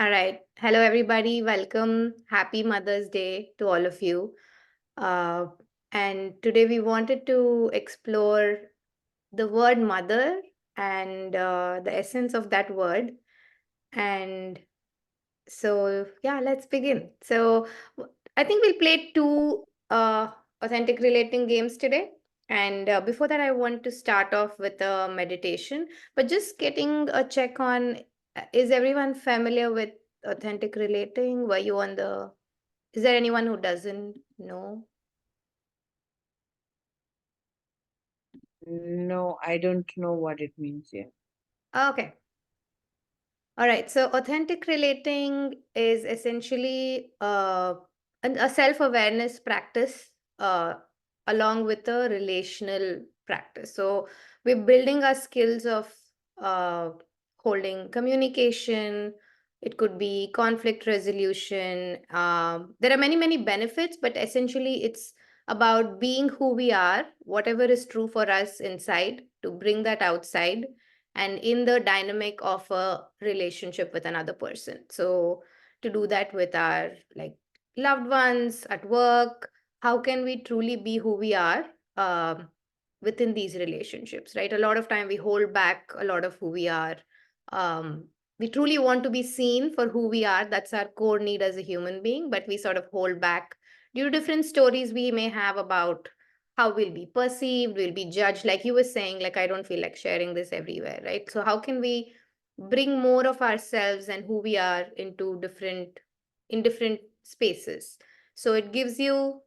All right. Hello, everybody. Welcome. Happy Mother's Day to all of you. Uh, and today we wanted to explore the word mother and the essence of that word. And so, let's begin. I think we'll play two authentic relating games today. And before that, I want to start off with a meditation, but just getting a check on is everyone familiar with authentic relating? Were you on the, is there anyone who doesn't know? No, I don't know what it means. Yeah. Okay. All right. So authentic relating is essentially a self-awareness practice along with a relational practice. So we're building our skills of uh, holding communication. It could be conflict resolution. There are many, many benefits, but essentially it's about being who we are, whatever is true for us inside, to bring that outside and in the dynamic of a relationship with another person. So to do that with our like loved ones at work, how can we truly be who we are within these relationships, right? A lot of time we hold back a lot of who we are. We truly want to be seen for who we are. That's our core need as a human being, but we sort of hold back due to different stories we may have about how we'll be perceived, we'll be judged. Like you were saying, like, I don't feel like sharing this everywhere, right? So, how can we bring more of ourselves and who we are into different spaces? So, it gives you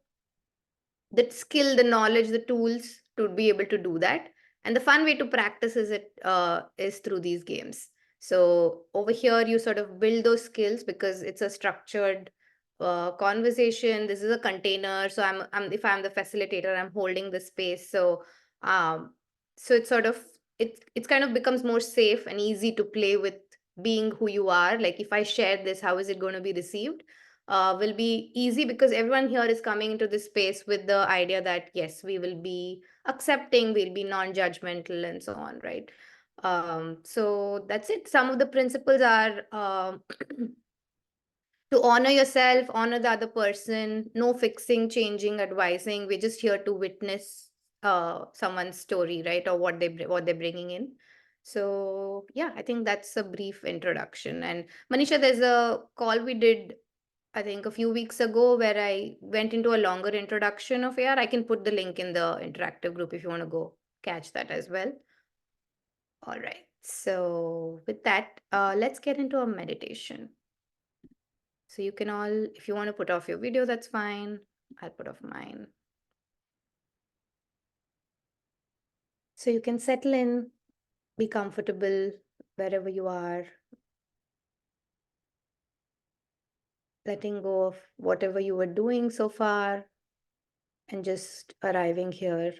the skill, the knowledge, the tools to be able to do that. And the fun way to practice is through these games. So over here, you sort of build those skills because it's a structured conversation. This is a container. So if I'm the facilitator, I'm holding the space. Um, so it's sort of it's kind of becomes more safe and easy to play with being who you are. Like if I share this, how is it going to be received? Will be easy because everyone here is coming into this space with the idea that yes, we will be accepting, we'll be non-judgmental and so on, right? So that's it. Some of the principles are to honor yourself, honor the other person, no fixing, changing, advising. We're just here to witness someone's story, right? Or what they're bringing in. So yeah, I think that's a brief introduction. And Manisha, there's a call we did I think a few weeks ago where I went into a longer introduction of AR. I can put the link in the interactive group if you want to go catch that as well. All right. So with that, let's get into a meditation. So you can all, if you want to put off your video, that's fine. I'll put off mine. So you can settle in, be comfortable wherever you are, letting go of whatever you were doing so far and just arriving here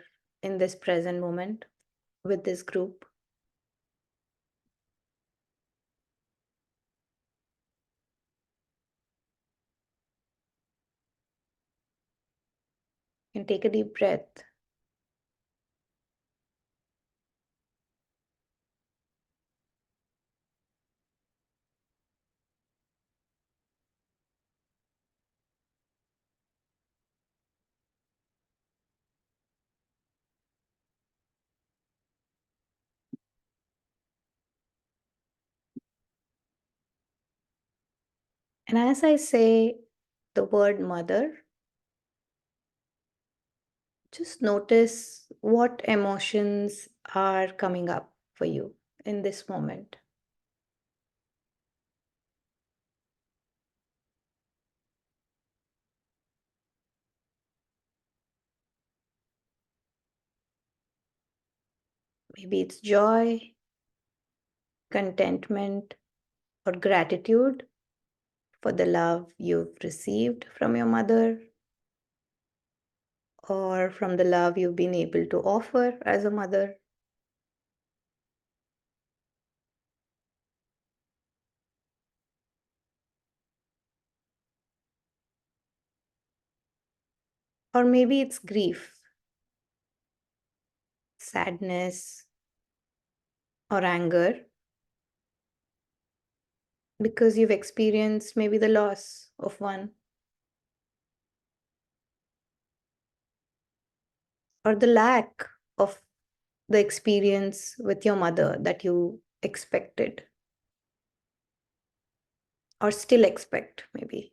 in this present moment with this group. And take a deep breath. And as I say the word mother, just notice what emotions are coming up for you in this moment. Maybe it's joy, contentment, or gratitude for the love you've received from your mother or from the love you've been able to offer as a mother. Or maybe it's grief, sadness, or anger because you've experienced maybe the loss of one, or the lack of the experience with your mother that you expected or still expect, maybe.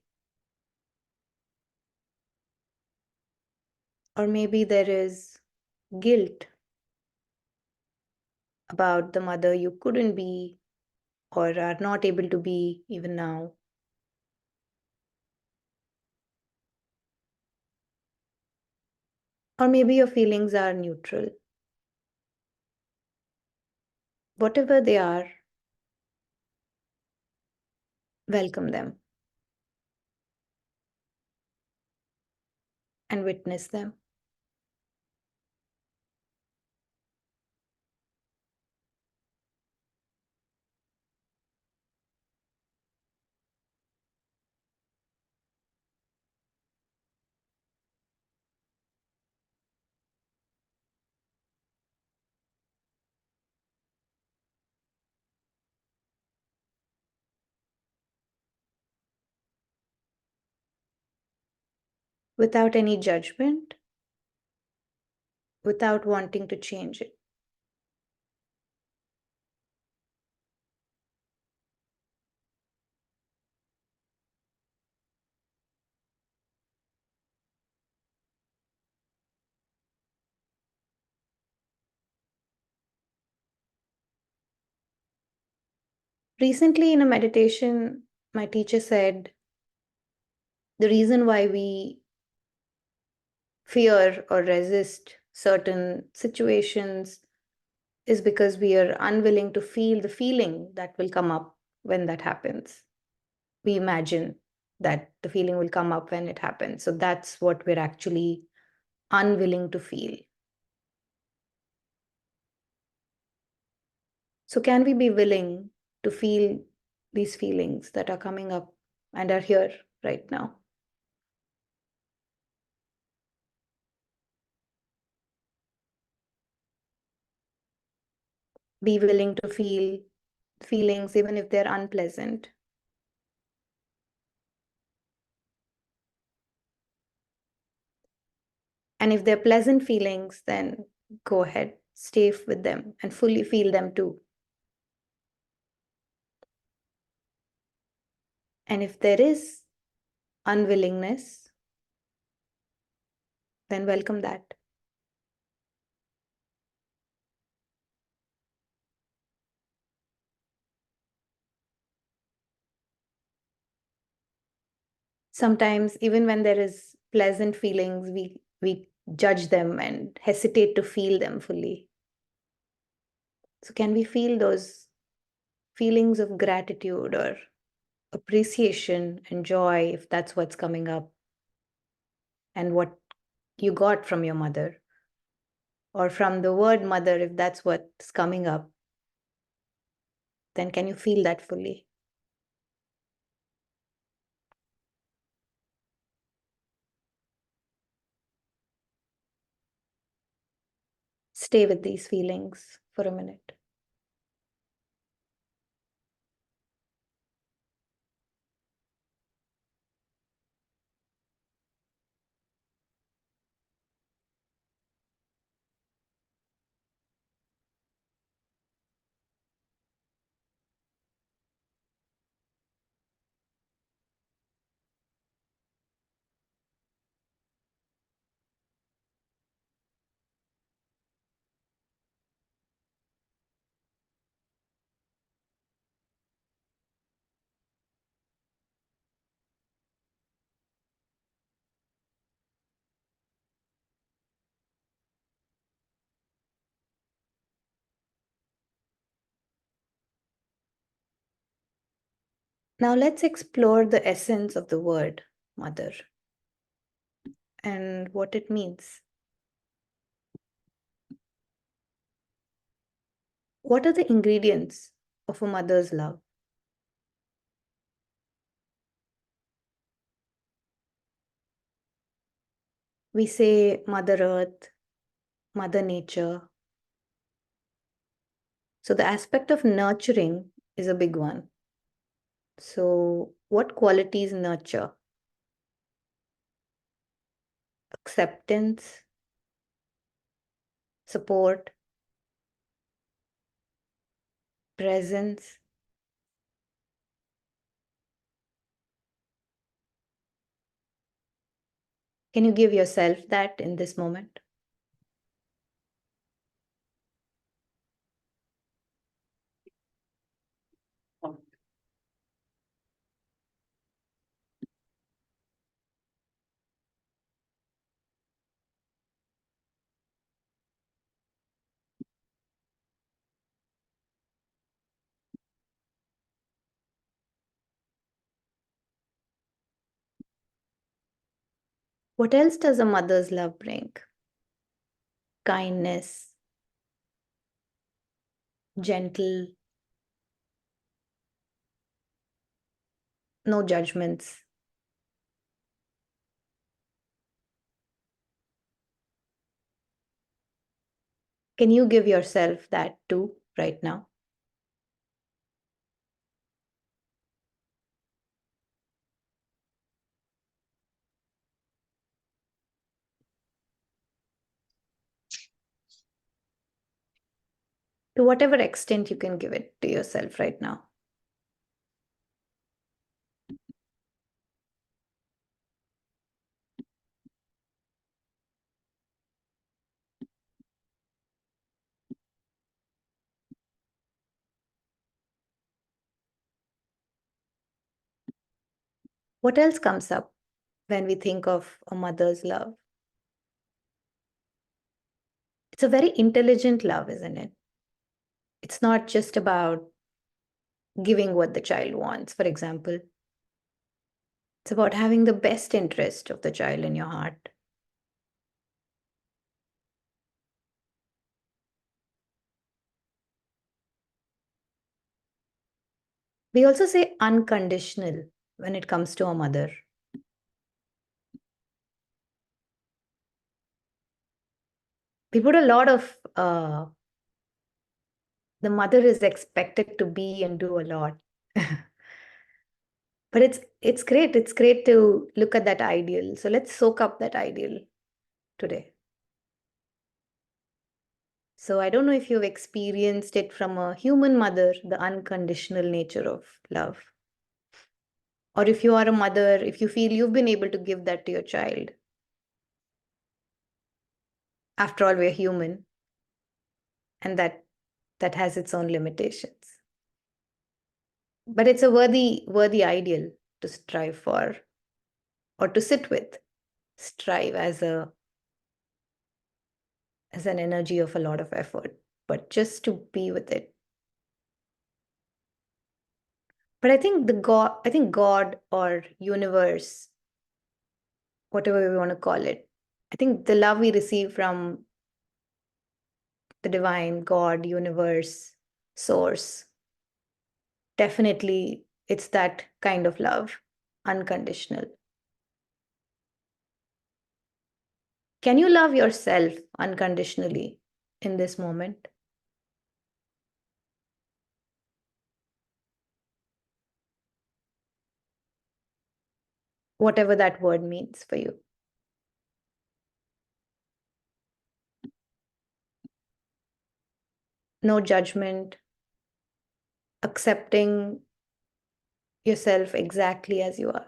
Or maybe there is guilt about the mother you couldn't be or are not able to be even now. Or maybe your feelings are neutral. Whatever they are, welcome them and witness them. Without any judgment, without wanting to change it. Recently, in a meditation, my teacher said the reason why we fear or resist certain situations is because we are unwilling to feel the feeling that will come up when that happens. We imagine that the feeling will come up when it happens. So that's what we're actually unwilling to feel. So, can we be willing to feel these feelings that are coming up and are here right now? Be willing to feel feelings even if they're unpleasant. And if they're pleasant feelings, then go ahead, stay with them and fully feel them too. And if there is unwillingness, then welcome that. Sometimes, even when there is pleasant feelings, we judge them and hesitate to feel them fully. So, can we feel those feelings of gratitude or appreciation and joy if that's what's coming up and what you got from your mother, or from the word mother if that's what's coming up? Then can you feel that fully? Stay with these feelings for a minute. Now let's explore the essence of the word mother and what it means. What are the ingredients of a mother's love? We say Mother Earth, Mother Nature. So the aspect of nurturing is a big one. So, what qualities nurture? Acceptance, support, presence. Can you give yourself that in this moment? What else does a mother's love bring? Kindness, gentle, no judgments. Can you give yourself that too right now? To whatever extent you can give it to yourself right now. What else comes up when we think of a mother's love? It's a very intelligent love, isn't it? It's not just about giving what the child wants, for example. It's about having the best interest of the child in your heart. We also say unconditional when it comes to a mother. We put a lot of, the mother is expected to be and do a lot. But it's great. It's great to look at that ideal. So let's soak up that ideal today. So I don't know if you've experienced it from a human mother, the unconditional nature of love. Or if you are a mother, if you feel you've been able to give that to your child. After all, we're human, and that has its own limitations. But it's a worthy ideal to strive for or to sit with. Strive as an energy of a lot of effort, but just to be with it. But I think God or universe, whatever we want to call it, I think the love we receive from the divine, God, universe, source, definitely it's that kind of love, unconditional. Can you love yourself unconditionally in this moment? Whatever that word means for you. No judgment, accepting yourself exactly as you are.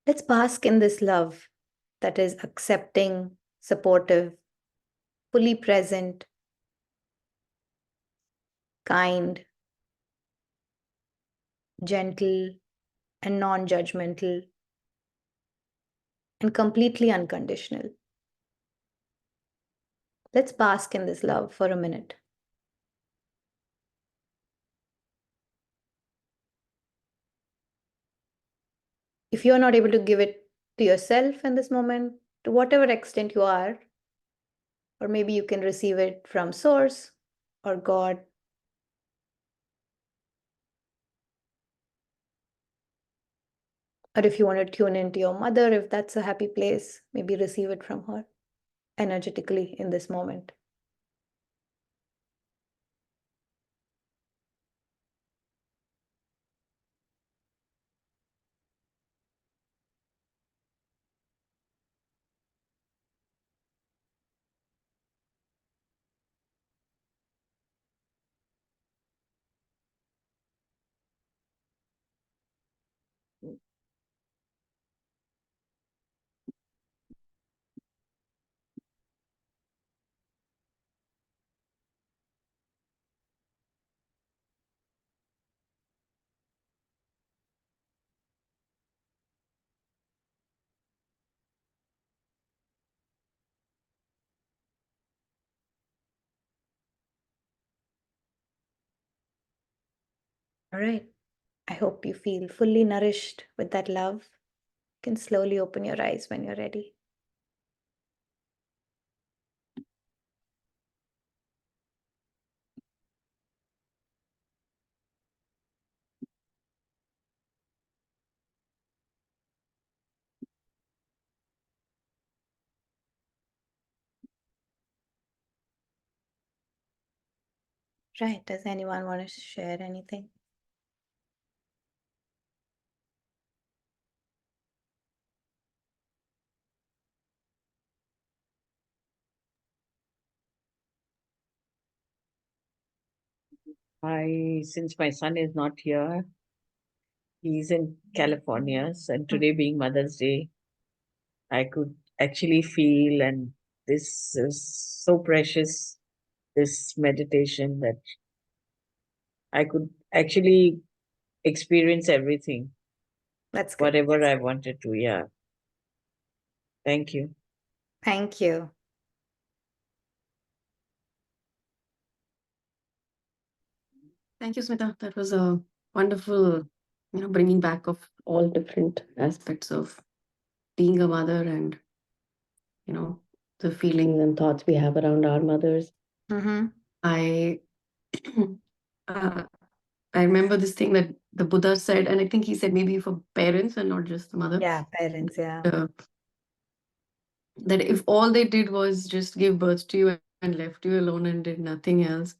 Let's bask in this love that is accepting, supportive, fully present, kind, gentle, and non judgmental, and completely unconditional. Let's bask in this love for a minute. If you're not able to give it to yourself in this moment, to whatever extent you are, or maybe you can receive it from Source or God, Or if you want to tune into your mother, if that's a happy place, maybe receive it from her energetically in this moment. All right. I hope you feel fully nourished with that love. You can slowly open your eyes when you're ready. Right. Does anyone want to share anything? Since my son is not here, he's in California, and today being Mother's Day, I could actually feel, and this is so precious, this meditation, that I could actually experience everything, That's good. whatever I wanted to. Yeah. Thank you. Thank you. Thank you, Smita. That was a wonderful, bringing back of all different aspects of being a mother and, the feelings and thoughts we have around our mothers. Mm-hmm. I, uh, I remember this thing that the Buddha said, and I think he said maybe for parents and not just the mother. Yeah, parents, yeah. That if all they did was just give birth to you and left you alone and did nothing else,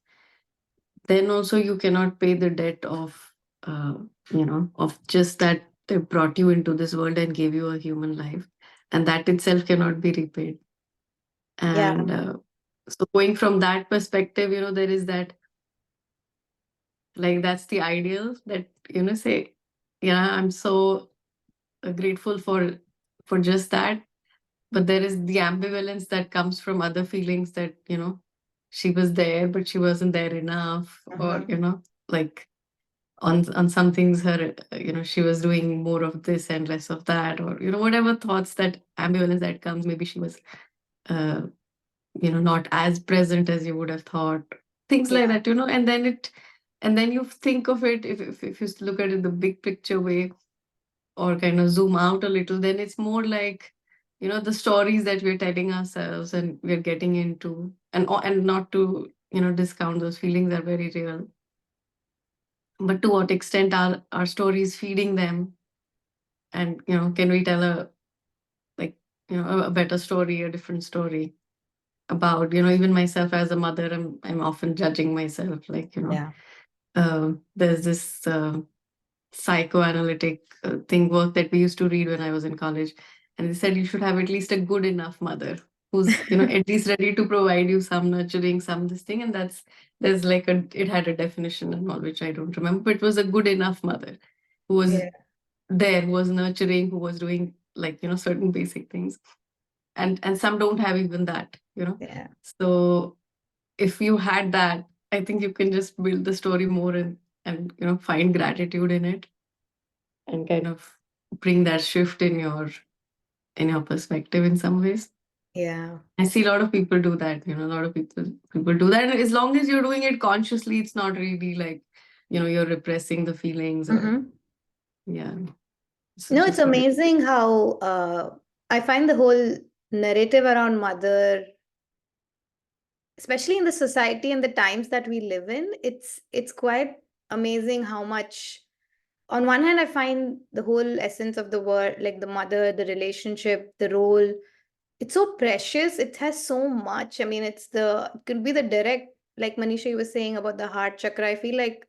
then also you cannot pay the debt of of just that they brought you into this world and gave you a human life, and that itself cannot be repaid. Yeah. And so going from that perspective, there is that, like, that's the ideal that, say, yeah, I'm so grateful for just that. But there is the ambivalence that comes from other feelings that, she was there but she wasn't there enough, or like on some things her, she was doing more of this and less of that, or whatever thoughts, that ambivalence that comes, maybe she was uh not as present as you would have thought, things like Yeah. that, and then you think of it, if you look at it the big picture way, or kind of zoom out a little, then it's more like, the stories that we're telling ourselves and we're getting into, and not to, discount those feelings, are very real. But to what extent are our stories feeding them? And, can we tell a, like, a better story, a different story about, even myself as a mother, I'm often judging myself, like, Yeah. there's this psychoanalytic thing work that we used to read when I was in college, and they said you should have at least a good enough mother who's, at least ready to provide you some nurturing, some this thing, and there's like it had a definition and all, which I don't remember, but it was a good enough mother who was Yeah. there, who was nurturing, who was doing, like, certain basic things, and some don't have even that, Yeah. so if you had that, I think you can just build the story more, and find gratitude in it, and kind of bring that shift in your perspective in some ways. Yeah. I see a lot of people do that, a lot of people do that, and as long as you're doing it consciously, it's not really like, you're repressing the feelings, or Mm-hmm. yeah. So No, it's just what it- amazing how I find the whole narrative around mother, especially in the society and the times that we live in, it's quite amazing how much on one hand, I find the whole essence of the word, like the mother, the relationship, the role, it's so precious. It has so much. I mean, it could be the direct, like Manisha, you were saying about the heart chakra. I feel like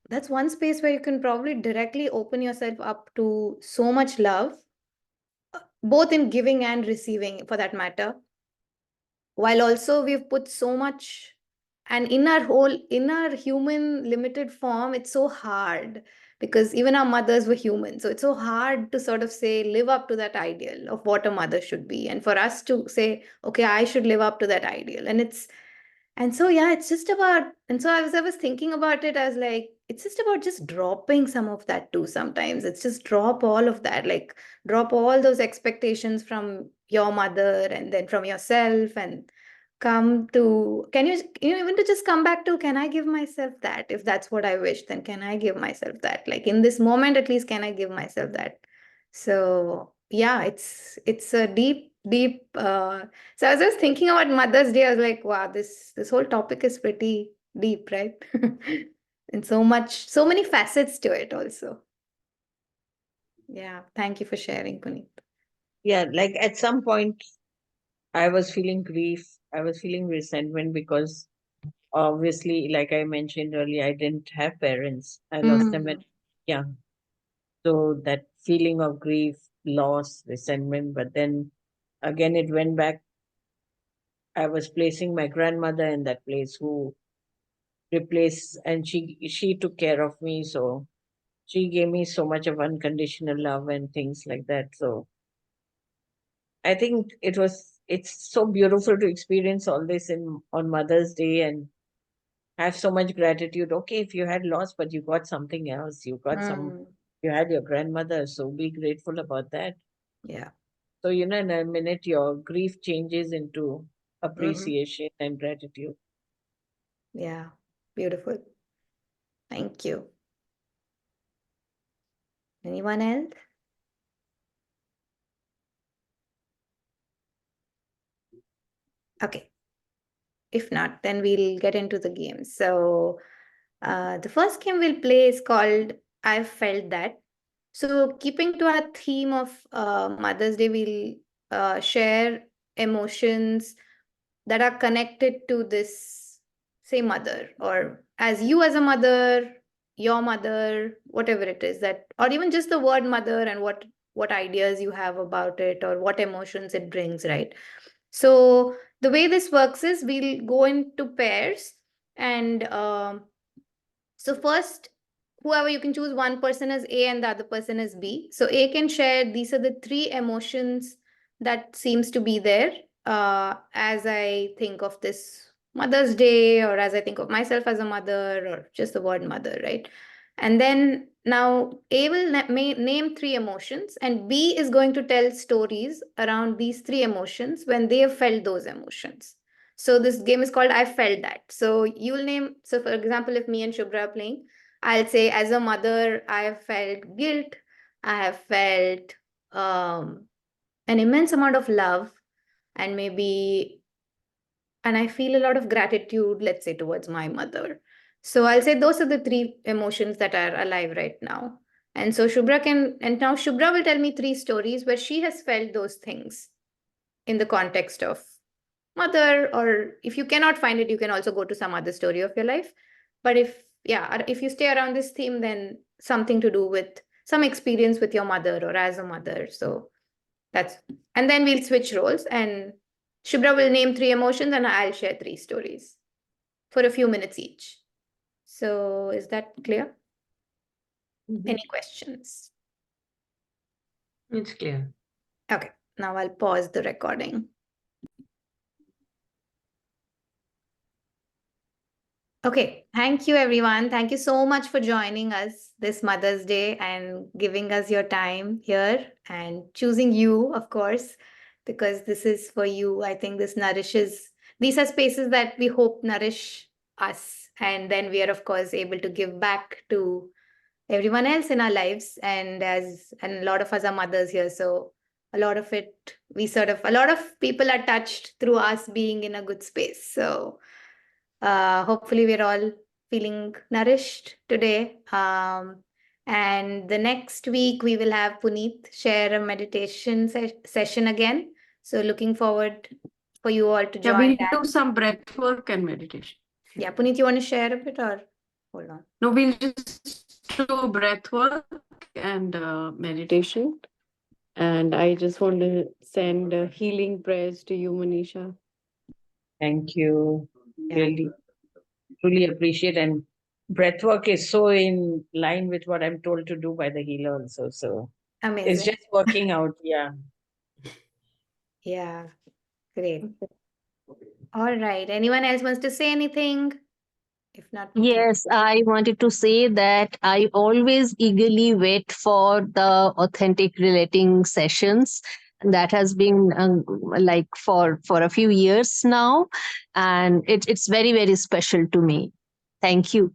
that's one space where you can probably directly open yourself up to so much love, both in giving and receiving, for that matter. While also we've put so much, and in our human limited form, it's so hard because even our mothers were human. So it's so hard to sort of say, live up to that ideal of what a mother should be. And for us to say, okay, I should live up to that ideal. And so, yeah, it's just about, and so I was thinking about it, I was like, it's just about just dropping some of that too sometimes. It's just drop all of that, like drop all those expectations from your mother and then from yourself, and come to, even to just come back to, can I give myself that? If that's what I wish, then can I give myself that? Like in this moment, at least, can I give myself that? So yeah, it's a deep so I was just thinking about Mother's Day. I was like, wow, this whole topic is pretty deep, right? And so many facets to it also. Yeah, thank you for sharing, Puneet. Yeah, like at some point, I was feeling grief. I was feeling resentment because obviously, like I mentioned earlier, I didn't have parents. I lost them at young. So that feeling of grief, loss, resentment, but then again, it went back. I was placing my grandmother in that place who replaced, and she took care of me. So she gave me so much of unconditional love and things like that. So I think it's so beautiful to experience all this on Mother's Day and have so much gratitude. Okay, if you had lost, but you got something else, you had your grandmother, so be grateful about that. Yeah. So, in a minute, your grief changes into Mhm. appreciation and gratitude. Yeah, beautiful. Thank you. Anyone else? Okay. If not, then we'll get into the game. So the first game we'll play is called I've Felt That. So keeping to our theme of Mother's Day, we'll share emotions that are connected to this, say, mother, or as you as a mother, your mother, whatever it is, that, or even just the word mother, and what ideas you have about it, or what emotions it brings, right? So the way this works is we'll go into pairs, and so first, whoever, you can choose one person as A and the other person as B. So A can share, these are the three emotions that seems to be there as I think of this Mother's Day, or as I think of myself as a mother, or just the word mother, right? And then now A will name three emotions, and B is going to tell stories around these three emotions when they have felt those emotions. So this game is called I Felt That. So you'll name, so for example, if me and Shubhra are playing, I'll say, as a mother, I have felt guilt. I have felt an immense amount of love, and I feel a lot of gratitude, let's say, towards my mother. So I'll say those are the three emotions that are alive right now. And so now Shubhra will tell me three stories where she has felt those things in the context of mother, or if you cannot find it, you can also go to some other story of your life. But if you stay around this theme, then something to do with some experience with your mother or as a mother. So and then we'll switch roles, and Shubhra will name three emotions and I'll share three stories for a few minutes each. So is that clear? Any questions? It's clear. Okay, now I'll pause the recording. Okay, thank you everyone. Thank you so much for joining us this Mother's Day and giving us your time here and choosing you, of course, because this is for you. I think these are spaces that we hope nourish us. And then we are, of course, able to give back to everyone else in our lives. And a lot of us are mothers here. So a lot of a lot of people are touched through us being in a good space. So hopefully we're all feeling nourished today. And the next week, we will have Puneet share a meditation session again. So looking forward for you all to Yeah, join we'll that. do some breath work and meditation. Yeah, Puneet, you want to share a bit or hold on? No, we'll just do breath work and meditation. And I just want to send healing prayers to you, Manisha. Thank you. Yeah. Really, truly appreciate. And breath work is so in line with what I'm told to do by the healer also. So Amazing. it's just working out. Yeah. Yeah, great. All right. Anyone else wants to say anything? If not, we can- Yes, I wanted to say that I always eagerly wait for the authentic relating sessions. That has been like for a few years now, and it's very special to me. Thank you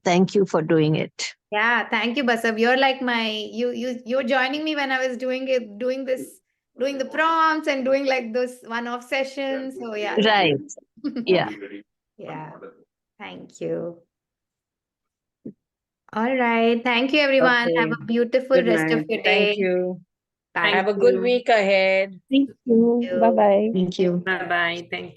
for doing it. Yeah, thank you, Basab. You're like you're joining me when I was doing the prompts and doing like those one-off sessions. So yeah. Right. Yeah. Yeah. Thank you. All right. Thank you, everyone. Have Okay. a beautiful Good rest of night. your day. Thank you. Bye. Have a good week ahead. Thank you. you. Bye bye. Thank you. Bye bye. Thank you.